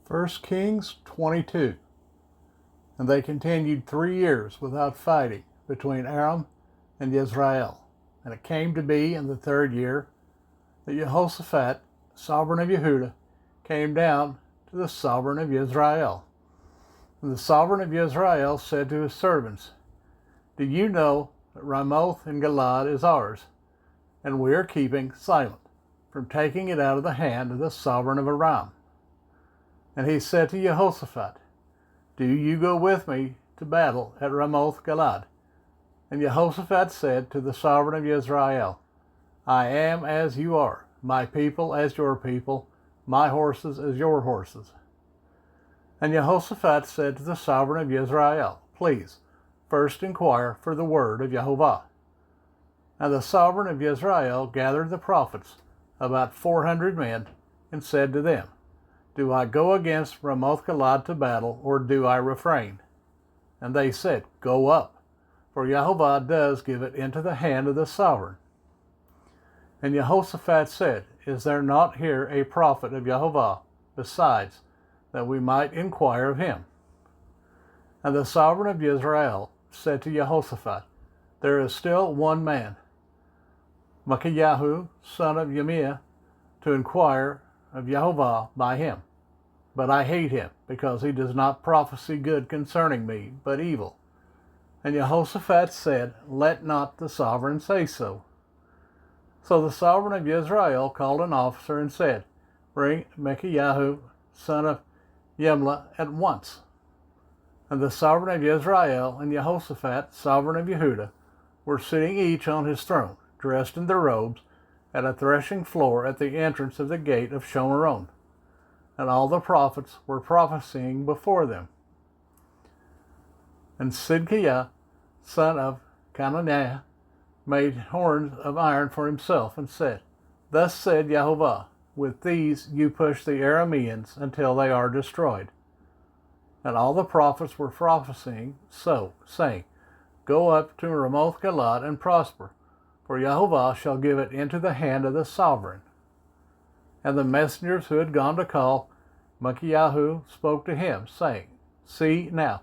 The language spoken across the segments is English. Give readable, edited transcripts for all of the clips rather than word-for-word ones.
1 Kings 22. And they continued 3 years without fighting between Aram and Israel. And it came to be in the 3rd year that Jehoshaphat, sovereign of Judah, came down to the sovereign of Israel. And the sovereign of Israel said to his servants, "Do you know that Ramoth in Gilead is ours, and we are keeping silent from taking it out of the hand of the sovereign of Aram?" And he said to Jehoshaphat, "Do you go with me to battle at Ramoth Gilead?" And Jehoshaphat said to the sovereign of Israel, "I am as you are, my people as your people, my horses as your horses." And Jehoshaphat said to the sovereign of Israel, "Please, first inquire for the word of Jehovah." And the sovereign of Israel gathered the prophets, about 400 men, and said to them, "Do I go against Ramoth Gilead to battle, or do I refrain?" And they said, "Go up, for Jehovah does give it into the hand of the sovereign." And Jehoshaphat said, "Is there not here a prophet of Jehovah besides, that we might inquire of him?" And the sovereign of Israel said to Jehoshaphat, "There is still one man, Micaiah, son of Yemiah, to inquire of Jehovah by him. But I hate him, because he does not prophesy good concerning me, but evil." And Jehoshaphat said, "Let not the sovereign say so." So the sovereign of Israel called an officer and said, "Bring Micaiah, son of Yemla, at once." And the sovereign of Israel and Jehoshaphat, sovereign of Judah, were sitting each on his throne, dressed in their robes, at a threshing floor at the entrance of the gate of Shomeron. And all the prophets were prophesying before them. And Sidkiah, son of Cananiah, made horns of iron for himself, and said, "Thus said Jehovah, with these you push the Arameans until they are destroyed." And all the prophets were prophesying so, saying, "Go up to Ramoth Gilead and prosper, for Jehovah shall give it into the hand of the sovereign." And the messengers who had gone to call Micaiah spoke to him, saying, "See now,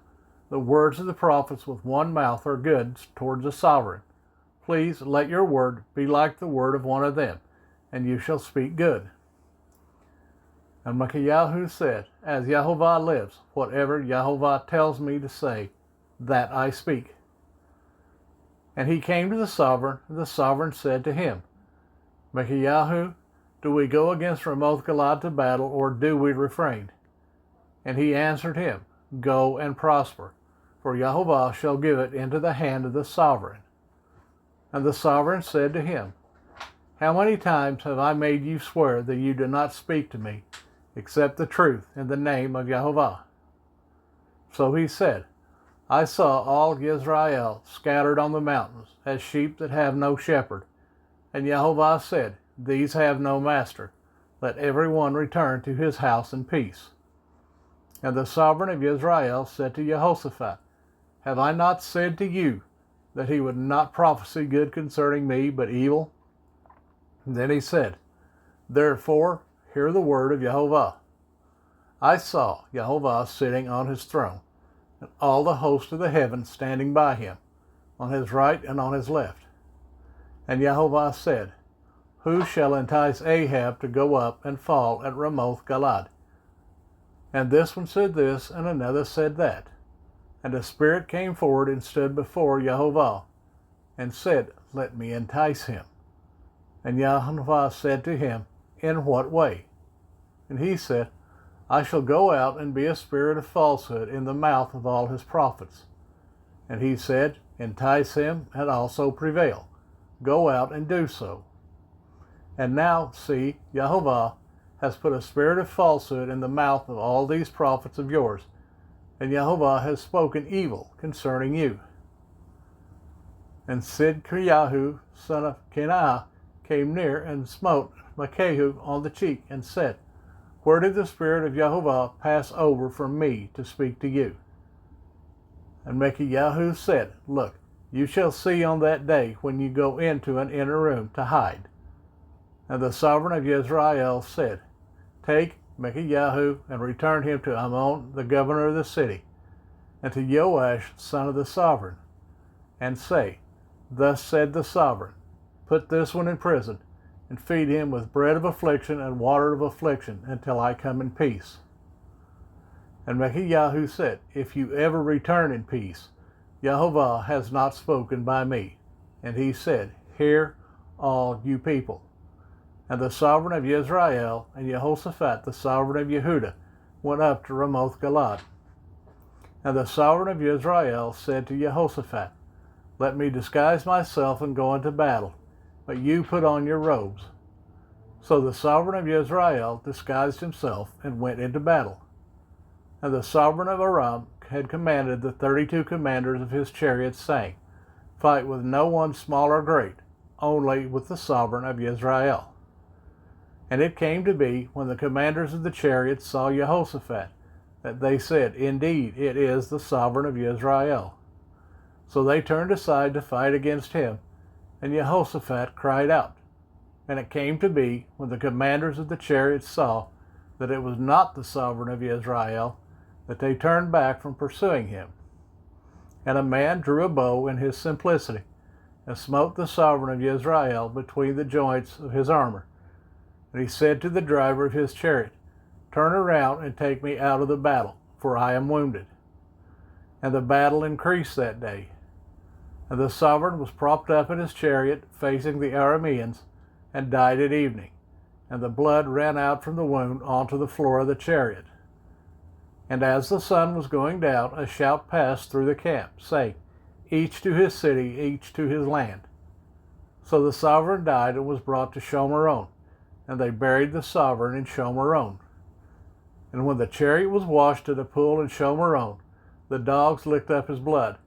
the words of the prophets with one mouth are good towards the sovereign. Please let your word be like the word of one of them, and you shall speak good." And Micaiah said, "As Jehovah lives, whatever Jehovah tells me to say, that I speak." And he came to the sovereign, and the sovereign said to him, "Micaiah, do we go against Ramoth Gilead to battle, or do we refrain?" And he answered him, "Go and prosper, for Jehovah shall give it into the hand of the sovereign." And the sovereign said to him, "How many times have I made you swear that you do not speak to me, except the truth in the name of Jehovah?" So he said, "I saw all Israel scattered on the mountains, as sheep that have no shepherd. And Jehovah said, These have no master. Let every one return to his house in peace." And the sovereign of Israel said to Jehoshaphat, "Have I not said to you that he would not prophesy good concerning me, but evil?" And then he said, "Therefore hear the word of Jehovah. I saw Jehovah sitting on his throne, and all the host of the heavens standing by him, on his right and on his left. And Jehovah said, Who shall entice Ahab to go up and fall at Ramoth Gilead? And this one said this, and another said that. And a spirit came forward and stood before Jehovah, and said, Let me entice him. And Jehovah said to him, In what way? And he said, I shall go out and be a spirit of falsehood in the mouth of all his prophets. And he said, Entice him, and also prevail. Go out and do so. And now, see, Jehovah has put a spirit of falsehood in the mouth of all these prophets of yours, and Jehovah has spoken evil concerning you." And Sidkiah, son of Kenah, came near and smote Micaiah on the cheek, and said, "Where did the spirit of Jehovah pass over from me to speak to you?" And Micaiah said, "Look, you shall see on that day when you go into an inner room to hide." And the sovereign of Israel said, "Take Micaiah, and return him to Amon, the governor of the city, and to Joash, son of the sovereign, and say, Thus said the sovereign, Put this one in prison, and feed him with bread of affliction and water of affliction until I come in peace. And Micaiah said, If you ever return in peace, Jehovah has not spoken by me. And he said, Hear, all you people. And the sovereign of Israel and Jehoshaphat, the sovereign of Yehudah, went up to Ramoth Gilead. And the sovereign of Israel said to Jehoshaphat, Let me disguise myself and go into battle, but you put on your robes. So the sovereign of Israel disguised himself and went into battle. And the sovereign of Aram had commanded the 32 commanders of his chariots, saying, Fight with no one small or great, only with the sovereign of Israel. And it came to be, when the commanders of the chariots saw Jehoshaphat, that they said, Indeed, it is the sovereign of Israel. So they turned aside to fight against him, and Jehoshaphat cried out. And it came to be, when the commanders of the chariots saw that it was not the sovereign of Israel, that they turned back from pursuing him. And a man drew a bow in his simplicity, and smote the sovereign of Israel between the joints of his armor. And he said to the driver of his chariot, Turn around and take me out of the battle, for I am wounded. And the battle increased that day. And the sovereign was propped up in his chariot, facing the Arameans, and died at evening. And the blood ran out from the wound onto the floor of the chariot. And as the sun was going down, a shout passed through the camp, saying, Each to his city, each to his land. So the sovereign died and was brought to Shomeron, and they buried the sovereign in Shomeron. And when the chariot was washed at a pool in Shomeron, the dogs licked up his blood,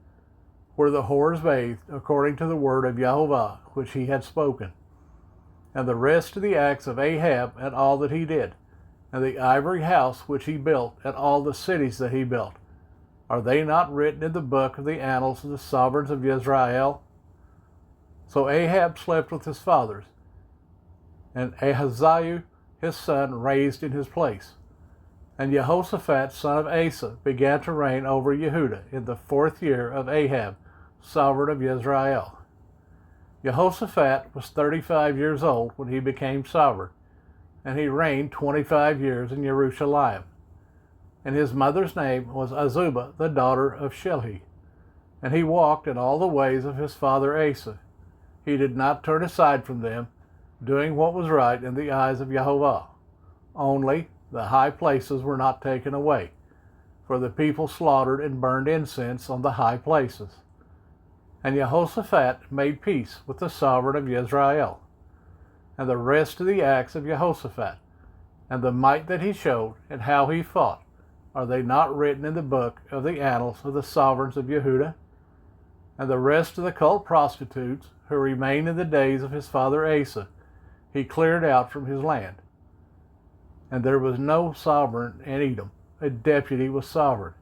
where the whores bathed, according to the word of Jehovah, which he had spoken. And the rest of the acts of Ahab and all that he did, and the ivory house which he built, and all the cities that he built, are they not written in the book of the annals of the sovereigns of Israel? So Ahab slept with his fathers, and Ahaziah his son raised in his place. And Jehoshaphat son of Asa began to reign over Yehudah in the 4th year of Ahab, sovereign of Israel. Jehoshaphat was 35 years old when he became sovereign, and he reigned 25 years in Jerusalem. And his mother's name was Azubah, the daughter of Shilhi. And he walked in all the ways of his father Asa. He did not turn aside from them, doing what was right in the eyes of Jehovah. Only the high places were not taken away, for the people slaughtered and burned incense on the high places. And Jehoshaphat made peace with the sovereign of Israel. And the rest of the acts of Jehoshaphat, and the might that he showed, and how he fought, are they not written in the book of the annals of the sovereigns of Yehudah? And the rest of the cult prostitutes, who remained in the days of his father Asa, he cleared out from his land. And there was no sovereign in Edom, a deputy was sovereign.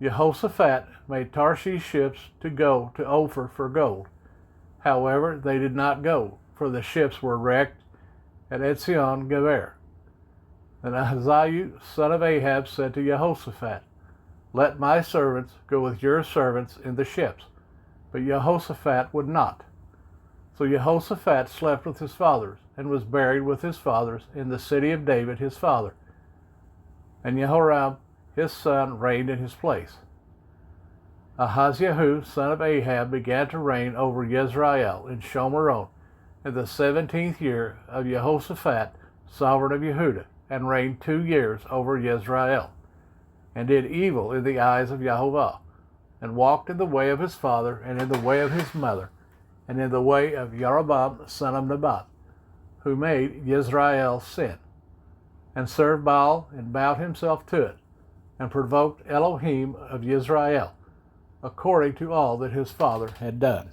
Jehoshaphat made Tarshish ships to go to Ophir for gold. However, they did not go, for the ships were wrecked at Etzion Geber. And Ahaziah son of Ahab said to Jehoshaphat, Let my servants go with your servants in the ships. But Jehoshaphat would not. So Jehoshaphat slept with his fathers, and was buried with his fathers in the city of David his father. And Jehoram his son reigned in his place. Ahaziah son of Ahab began to reign over Jezreel in Shomeron in the 17th year of Jehoshaphat, sovereign of Yehudah, and reigned 2 years over Jezreel, and did evil in the eyes of Jehovah, and walked in the way of his father, and in the way of his mother, and in the way of Jeroboam son of Nebat, who made Jezreel sin, and served Baal, and bowed himself to it, and provoked Elohim of Jezreel, according to all that his father had done.